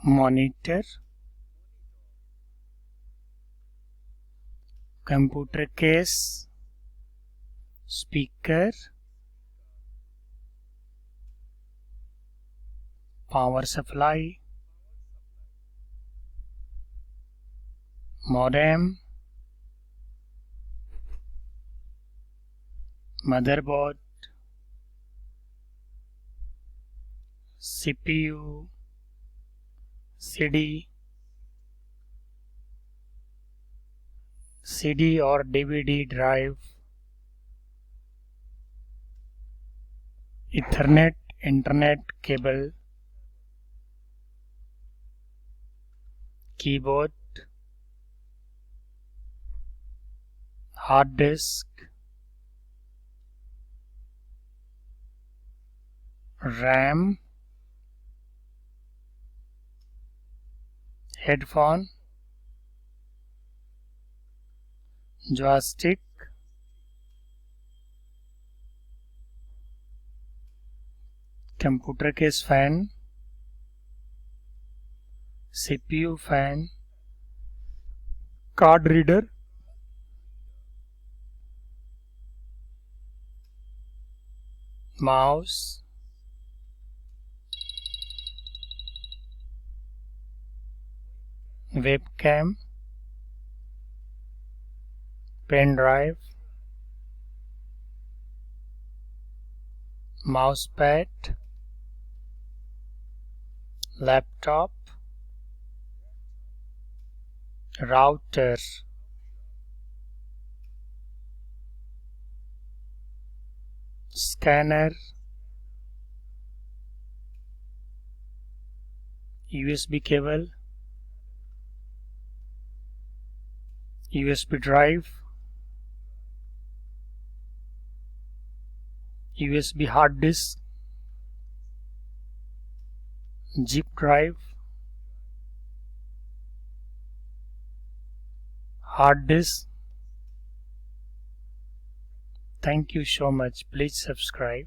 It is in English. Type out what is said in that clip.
monitor, computer case, speaker, power supply, modem, motherboard, CPU, CD or DVD drive, Ethernet, internet cable, keyboard, hard disk, RAM, headphone, joystick, computer case fan, CPU fan, card reader, mouse, webcam, pen drive, mousepad, laptop, router, scanner, USB cable, USB drive, USB hard disk, zip drive, hard disk. Thank you so much. Please subscribe.